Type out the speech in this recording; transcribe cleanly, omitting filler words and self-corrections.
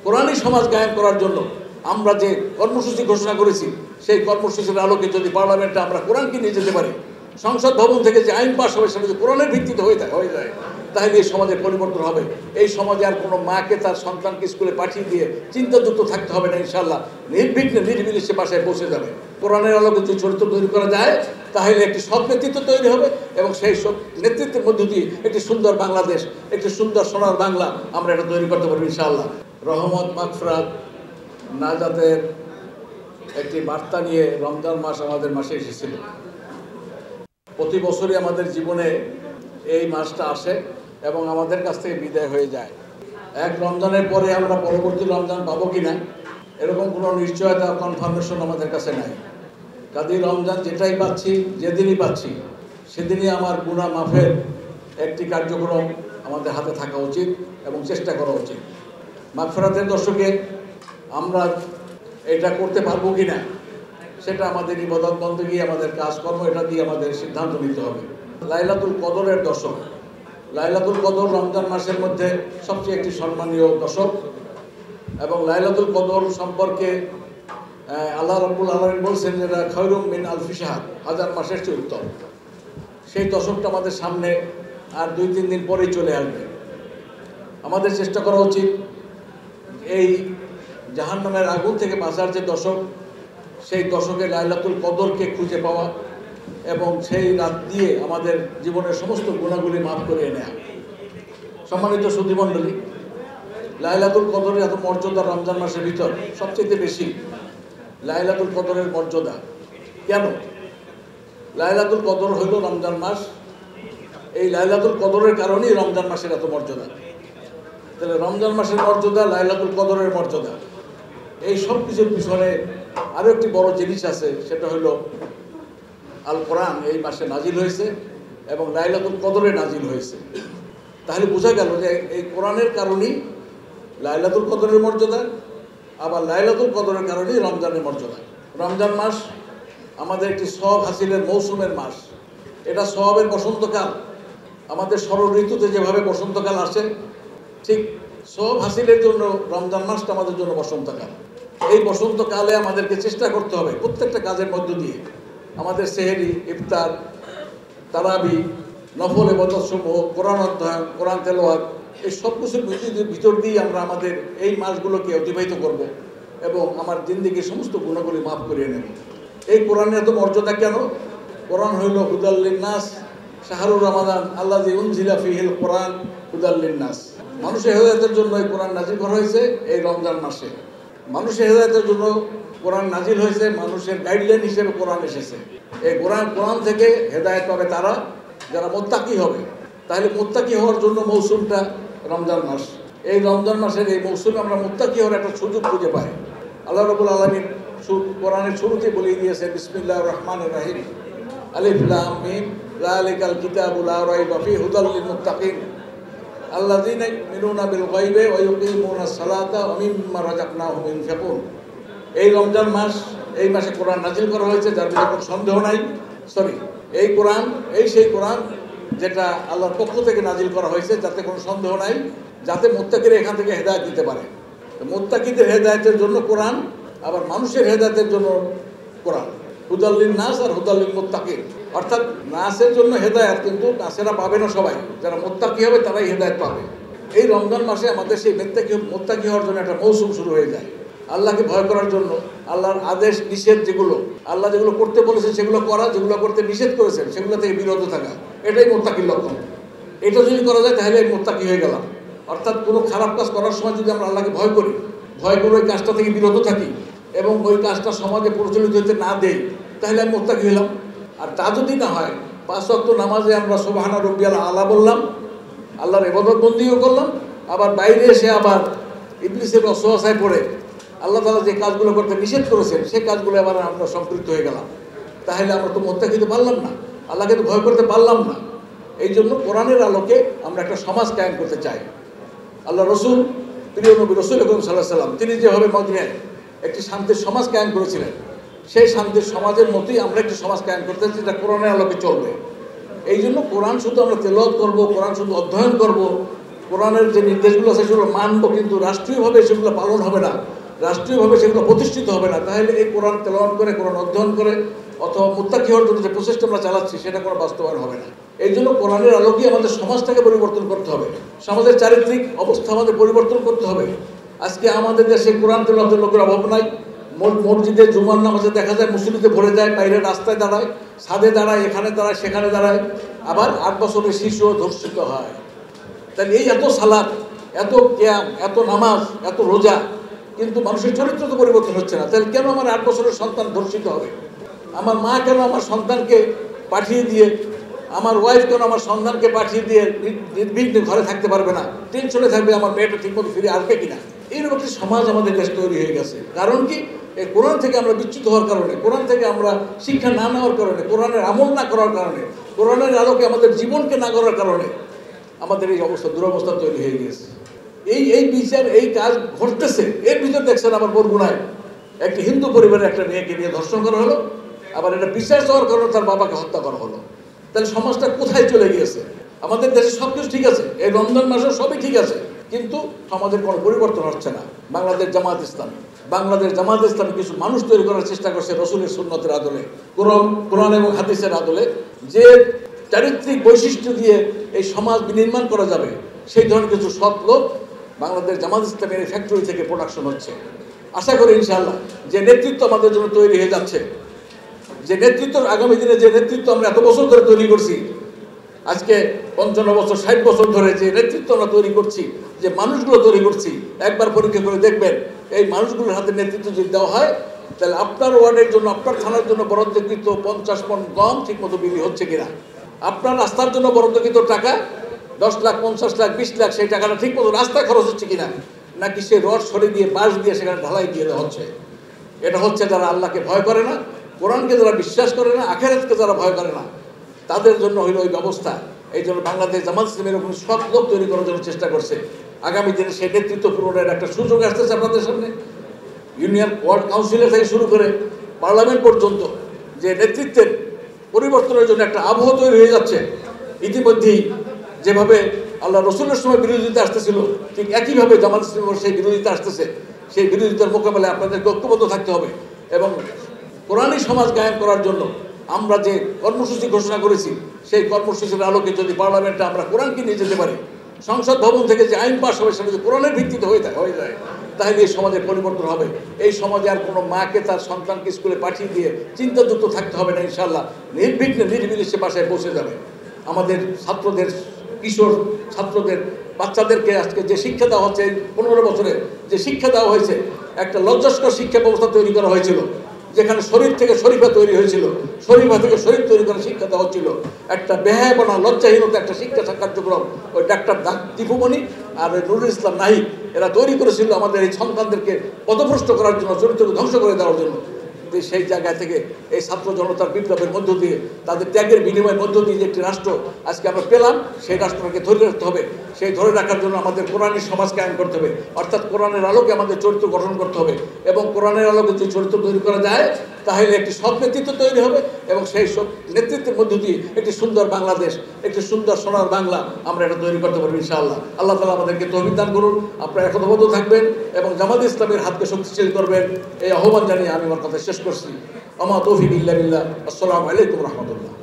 কোরআনী সমাজ কায়েম করার জন্য আমরা যে কর্মসূচি ঘোষণা করেছি, সেই কর্মসূচির আলোকে যদি পার্লামেন্টে আমরা কোরআনকে নিয়ে যেতে পারি, সংসদ ভবন থেকে যে আইন পাস হবে সেটা যদি কোরআনের ভিত্তিতে হয়ে যায়, তাহলে এই সমাজের পরিবর্তন হবে। এই সমাজে আর কোনো মাকে তার সন্তানকে স্কুলে পাঠিয়ে দিয়ে চিন্তাযুক্ত থাকতে হবে না। ইনশাআল্লাহ নির্বিঘ্নে নিরিবিলি সে বাসায় পৌঁছে যাবে। কোরআনের আলোকে যদি চরিত্র তৈরি করা যায়, তাহলে একটি সৎ নেতৃত্ব তৈরি হবে এবং সেই সৎ নেতৃত্বের মধ্য দিয়ে একটি সুন্দর বাংলাদেশ, একটি সুন্দর সোনার বাংলা আমরা এটা তৈরি করতে পারবো ইনশাআল্লাহ। রহমত, মাগফিরাত, নাজাতের একটি বার্তা নিয়ে রমজান মাস আমাদের মাসে এসেছিল। প্রতি বছরই আমাদের জীবনে এই মাসটা আসে এবং আমাদের কাছ থেকে বিদায় হয়ে যায়। এক রমজানের পরে আমরা পরবর্তী রমজান পাবো কিনা এরকম কোনো নিশ্চয়তা, কনফার্মেশন আমাদের কাছে নাই। কাজেই রমজান যেটাই পাচ্ছি, যেদিনই পাচ্ছি, সেদিনই আমার গুনাহ মাফের একটি কার্যক্রম আমাদের হাতে থাকা উচিত এবং চেষ্টা করা উচিত। মাগফিরাতের দশকে আমরা এটা করতে পারবো কিনা সেটা আমাদের ইবাদত বন্দেগী, আমাদের কাজকর্ম, এটা দিয়ে আমাদের সিদ্ধান্ত নিতে হবে। লাইলাতুল কদরের দশক, লাইলাতুল কদর রমজান মাসের মধ্যে সবচেয়ে একটি সম্মানীয় দশক এবং লাইলাতুল কদর সম্পর্কে আল্লাহ রাব্বুল আলামিন বলছেন যে খায়রুম মিন আলফি শাহর, হাজার মাসের চেয়ে উত্তম। সেই দশকটা আমাদের সামনে আর 2-3 দিন পরেই চলে আসবে। আমাদের চেষ্টা করা উচিত এই জাহান্নামের আগুন থেকে বাঁচার যে দশক, সেই দশকে লাইলাতুল কদরকে খুঁজে পাওয়া এবং সেই রাত দিয়ে আমাদের জীবনের সমস্ত গুণাগুলি মাফ করে নেওয়া। সম্মানিত সুধীমণ্ডলী, লাইলাতুল কদরের এত মর্যাদা রমজান মাসের ভিতর সবচেয়ে বেশি। লাইলাতুল কদরের মর্যাদা কেন? লাইলাতুল কদর হইল রমজান মাস, এই লাইলাতুল কদরের কারণেই রমজান মাসের এত মর্যাদা। তাহলে রমজান মাসের মর্যাদা, লাইলাতুল কদরের মর্যাদা, এই সব কিছুর পিছনে আরও একটি বড় জিনিস আছে, সেটা হইল আল কোরআন এই মাসে নাজিল হয়েছে এবং লাইলাতুল কদরে নাজিল হয়েছে। তাহলে বোঝা গেল যে এই কোরআনের কারণেই লাইলাতুল কদরের মর্যাদা, আবার লাইলাতুল কদরের কারণেই রমজানের মর্যাদা। রমজান মাস আমাদের একটি সওয়াব হাসিলের মৌসুমের মাস। এটা সওয়াবের বসন্তকাল। আমাদের শরৎ ঋতুতে যেভাবে বসন্তকাল আসে, ঠিক সওয়াব হাসিলের জন্য রমজান মাসটা আমাদের জন্য বসন্তকাল। এই বসন্তকালে আমাদেরকে চেষ্টা করতে হবে প্রত্যেকটা কাজের মধ্য দিয়ে আমাদের সেহরি, ইফতার, তারাবি, নফল ইবাদতসমূহ, কোরআন অধ্যয়ন, কোরআন তেলাওয়াত, এই সব কিছুর ভিতর দিয়ে আমরা আমাদের এই মাসগুলোকে অতিবাহিত করব এবং আমার জিন্দেগির সমস্ত গুণাগুলি মাফ করিয়ে নেব। এই কোরআনের এত মর্যাদা কেন? কোরআন হইল হুদাল লিন্নাস, শাহরুর রমাদান আল্লাযী উনজিলা ফীহিল কোরআন হুদাল লিন্নাস। মানুষের হেদায়েতের জন্য এই কোরআন নাজিল করা হয়েছে এই রমজান মাসে। মানুষের হেদায়েতের জন্য কোরআন নাজিল হয়েছে, মানুষের গাইডলাইন হিসেবে কোরআন এসেছে। এই কোরআন থেকে হেদায়েত পাবে তারা যারা মুত্তাকি হবে। তাহলে মুত্তাকি হওয়ার জন্য মৌসুমটা রমজান মাস। এই রমজান মাসের এই মৌসুমে আমরা মুত্তাকি হওয়ার একটা সুযোগ খুঁজে পাই। আল্লাহ রাব্বুল আলামিন কোরআনের শুরুতে বলে দিয়েছে বিসমিল্লাহির রহমানির রহিম, আলিফ লাম মিম, যালিকাল কিতাবু লা রাইবা ফীহি হুদাল লিল মুত্তাকিন আল্লাযীনা ইউমিনুনা বিল গায়বি ওয়া ইউকিমুনাস সালাতা ওয়া মিম্মা রাযাকনাহুম ইউনফিকুন। এই রমজান মাস, এই মাসে কোরআন নাজিল করা হয়েছে, যার ভিতরে কোনো সন্দেহ নাই। এই কোরআন সেই কোরআন যেটা আল্লাহর পক্ষ থেকে নাজিল করা হয়েছে, যাতে কোনো সন্দেহ নাই, যাতে মুত্তাকিরা এখান থেকে হেদায়েত দিতে পারে। মুত্তাকিদের হেদায়েতের জন্য কোরআন, আবার মানুষের হেদায়েতের জন্য কোরআন। হুদাল লিন্নাস আর হুদাল লিল মুত্তাকিন, অর্থাৎ নাসের জন্য হেদায়েত, কিন্তু নাসেরা পাবে না সবাই, যারা মুত্তাকি হবে তারাই হেদায়েত পাবে। এই রমজান মাসে আমাদের সেই মুত্তাকি হওয়ার জন্য একটা মৌসুম শুরু হয়ে যায়। আল্লাহকে ভয় করার জন্য, আল্লাহর আদেশ নিষেধ যেগুলো, আল্লাহ যেগুলো করতে বলেছেন সেগুলো করা, যেগুলো করতে নিষেধ করেছেন সেগুলো থেকে বিরত থাকা, এটাই মুত্তাকির লক্ষণ। এটা যদি করা যায় তাহলে মুত্তাকি হয়ে গেলাম। অর্থাৎ কোনো খারাপ কাজ করার সময় যদি আমরা আল্লাহকে ভয় করি, ভয় করে ওই কাজটা থেকে বিরত থাকি এবং ওই কাজটা সমাজে প্রচলিত হতে না দেই, তাহলে আমি মুত্তাকি হলাম। আর তা যদি না হয়, 5 ওয়াক্ত নামাজে আমরা সুবহানা রাব্বিয়াল আলা বললাম, আল্লাহর ইবাদত বন্দিও করলাম, আবার বাইরে এসে আবার ইবলিসের ওয়াসওয়াসায় পড়ে আল্লাহ তাআলা যে কাজগুলো করতে নিষেধ করেছেন সেই কাজগুলো আবার আমরা সম্পৃক্ত হয়ে গেলাম, তাহলে আমরা তো মুত্তাকি হতে পারলাম না, আল্লাহকে তো ভয় করতে পারলাম না। এই জন্য কোরআনের আলোকে আমরা একটা সমাজ কায়েম করতে চাই। আল্লাহ রসুল, প্রিয় নবী রাসূল আকরাম সাল্লাল্লাহু আলাইহি ওয়াসাল্লাম, তিনি যেভাবে মদিনায় একটি শান্তির সমাজ কায়েম করেছিলেন, সেই শান্তির সমাজের মতোই আমরা একটি সমাজ কায়েম করতে চাই, যেটা কোরআনের আলোকে চলবে। এই জন্য কোরআন শুধু আমরা তেলাওয়াত করব, কোরআন শুধু অধ্যয়ন করব, কোরআনের যে নির্দেশগুলো আছে সেগুলো মানব, কিন্তু রাষ্ট্রীয়ভাবে সেগুলো পালন হবে না, রাষ্ট্রীয়ভাবে সেগুলো প্রতিষ্ঠিত হবে না, তাহলে এই কোরআন তেলাওয়াত করে, কোরআন অধ্যয়ন করে অথবা মুত্তাকি হওয়ার জন্য যে প্রচেষ্টা আমরা চালাচ্ছি সেটা কোনো বাস্তবায়ন হবে না। এই জন্য কোরআনের আলোকে আমাদের সমাজটাকে পরিবর্তন করতে হবে, সমাজের চারিত্রিক অবস্থা আমাদের পরিবর্তন করতে হবে। আজকে আমাদের দেশে কোরআন তেলাওয়াতের লোকের অভাব নাই। মসজিদে জুমার নামাজে দেখা যায় মুসল্লিতে ভরে যায়, বাইরে রাস্তায় দাঁড়ায়, ছাদে দাঁড়ায়, এখানে দাঁড়ায়, সেখানে দাঁড়ায়, আবার 8 বছরের শিশুও ধর্ষিত হয়। তাহলে এই এত সালাত, এত কিয়াম, এত নামাজ, এত রোজা, কিন্তু মানুষের চরিত্র তো পরিবর্তন হচ্ছে না। তাহলে কেন আমার 8 বছরের সন্তান ধর্ষিত হবে? আমার মা কেন আমার সন্তানকে পাঠিয়ে দিয়ে, আমার ওয়াইফ কেন আমার সন্তানকে পাঠিয়ে দিয়ে নির্বিঘ্নে ঘরে থাকতে পারবে না? টেনশনে থাকবে আমার মেয়েটা ঠিকমতো ফিরে আসবে কিনা। এইরকম একটি সমাজ আমাদের দেশে তৈরি হয়ে গেছে। কারণ কি? এই কোরআন থেকে আমরা বিচ্যুত হওয়ার কারণে, কোরআন থেকে আমরা শিক্ষা না নেওয়ার কারণে, কোরআনের আমল না করার কারণে, কোরআনের আলোকে আমাদের জীবনকে না করার কারণে আমাদের এই অবস্থা, দুরবস্থা তৈরি হয়ে গিয়েছে। এই বিচার, এই কাজ ঘটতেছে। এর ভিতর দেখছেন আমার বরগুনায় একটি হিন্দু পরিবারের একটা মেয়েকে নিয়ে ধর্ষণ করা হলো, আবার এটা বিশ্বাস হওয়ার কারণে তার বাবাকে হত্যা করা হলো। তাহলে সমাজটা কোথায় চলে গিয়েছে? আমাদের দেশে সব কিছু ঠিক আছে, এই রমজান মাসে সবই ঠিক আছে, কিন্তু সমাজের কোনো পরিবর্তন হচ্ছে না। বাংলাদেশ জামাত ইসলামী কিছু মানুষ তৈরি করার চেষ্টা করছে রসুলের সুন্নতের আদলে, কোরআন এবং হাদিসের আদলে, যে চারিত্রিক বৈশিষ্ট্য দিয়ে এই সমাজ বিনির্মাণ করা যাবে, সেই ধরনের কিছু সৎ লোক বাংলাদেশ জামাত ইসলামের এই ফ্যাক্টরি থেকে প্রোডাকশন হচ্ছে। আশা করি ইনশাআল্লাহ যে নেতৃত্ব আমাদের জন্য তৈরি হয়ে যাচ্ছে, যে নেতৃত্ব আগামী দিনে, যে নেতৃত্ব আমরা এত বছর ধরে তৈরি করছি, আজকে 55 বছর 60 বছর ধরে যে নেতৃত্ব আমরা তৈরি করছি, যে মানুষগুলো তৈরি করছি, একবার পরীক্ষা করে দেখবেন এই মানুষগুলোর হাতে নেতৃত্ব যদি দেওয়া হয়, তাহলে আপনার ওয়ার্ডের জন্য, আপনার থানার জন্য বরাদ্দকৃত 50 পণ গম ঠিকমতো বিক্রি হচ্ছে কিনা, আপনার রাস্তার জন্য বরাদ্দকৃত টাকা 10 লাখ, 50 লাখ, 20 লাখ, সেই টাকাটা ঠিকমতো রাস্তায় খরচ হচ্ছে কিনা, নাকি সে রড সরিয়ে দিয়ে, বাঁশ দিয়ে সেখানে ঢালাই দিয়ে দেওয়া হচ্ছে। এটা হচ্ছে যারা আল্লাহকে ভয় করে না, কোরআনকে যারা বিশ্বাস করে না, আখিরাতকে যারা ভয় করে না, তাদের জন্য হইল ওই ব্যবস্থা। এই জন্য বাংলাদেশ জামাত ইসলামী এরকম সৎ লোক তৈরি করার জন্য চেষ্টা করছে। আগামী দিনে সেই নেতৃত্ব পূরণের একটা সুযোগ আসতেছে আপনাদের সামনে। ইউনিয়ন ওয়ার্ড কাউন্সিলের থেকে শুরু করে পার্লামেন্ট পর্যন্ত যে নেতৃত্বের পরিবর্তনের জন্য একটা আবহ তৈরি হয়ে যাচ্ছে। ইতিমধ্যেই যেভাবে আল্লাহ রসুলের সময় বিরোধিতা আসতেছিল, ঠিক একইভাবে জামাত ইসলামের সেই বিরোধিতা আসতেছে। সেই বিরোধিতার মোকাবেলায় আপনাদেরকে ঐক্যবদ্ধ থাকতে হবে এবং কোরআনী সমাজ কায়েম করার জন্য আমরা যে কর্মসূচি ঘোষণা করেছি, সেই কর্মসূচির আলোকে যদি পার্লামেন্টে আমরা কোরআনকে নিয়ে যেতে পারি, সংসদ ভবন থেকে যে আইন পাস হবে সেটা যদি কোরআনের ভিত্তিতে হয়ে যায়, তাহলে এই সমাজের পরিবর্তন হবে। এই সমাজে আর কোনো মাকে তার সন্তানকে স্কুলে পাঠিয়ে দিয়ে চিন্তাযুক্ত থাকতে হবে না। ইনশাআল্লাহ নির্বিঘ্নে নিরিবিলি সে বাসায় পৌঁছে যাবে। আমাদের ছাত্রদের, কিশোর ছাত্রদের, বাচ্চাদেরকে আজকে যে শিক্ষা দেওয়া হচ্ছে, 15 বছরে যে শিক্ষা দেওয়া হয়েছে, একটা লজ্জাস্কর শিক্ষা ব্যবস্থা তৈরি করা হয়েছিল, যেখানে শরীর থেকে শরীফা তৈরি হয়েছিল, শরীফা থেকে শরীফ তৈরি করার শিক্ষা দেওয়া হচ্ছিল। একটা বেহায়াপনা, লজ্জাহীনতা একটা শিক্ষা কার্যক্রম ওই ডাক্তার দীপুমণি আর ওই নুরুল ইসলাম নাহিদ এরা তৈরি করেছিল আমাদের এই সন্তানদেরকে পথভ্রষ্ট করার জন্য, চরিত্রকে ধ্বংস করে দেওয়ার জন্য। সেই জায়গা থেকে এই ছাত্র জনতার বিপ্লবের মধ্য দিয়ে, তাদের ত্যাগের বিনিময়ের মধ্য দিয়ে যে একটি রাষ্ট্র আজকে আমরা পেলাম, সেই রাষ্ট্রটাকে ধরে রাখতে হবে। সেই ধরে রাখার জন্য আমাদের কোরআনী সমাজ কায়েম করতে হবে, অর্থাৎ কোরআনের আলোকে আমাদের চরিত্র গঠন করতে হবে। এবং কোরআনের আলোকে যে চরিত্র তৈরি করা যায়, তাহলে একটি সৎ নেতৃত্ব তৈরি হবে এবং সেই সৎ নেতৃত্বের মধ্য দিয়ে একটি সুন্দর বাংলাদেশ, একটি সুন্দর সোনার বাংলা আমরা এটা তৈরি করতে পারবো ইনশাআল্লাহ। আল্লাহ তাআলা আমাদেরকে তৌফিক দান করুন। আপনারা একতাবদ্ধ থাকবেন এবং জামাত ইসলামের হাতকে শক্তিশালী করবেন, এই আহ্বান জানিয়ে আমি আমার কথা শেষ করছি। আমা তৌফিক ইল্লা বিল্লাহ। আসসালামু আলাইকুম রহমতুল্লাহ।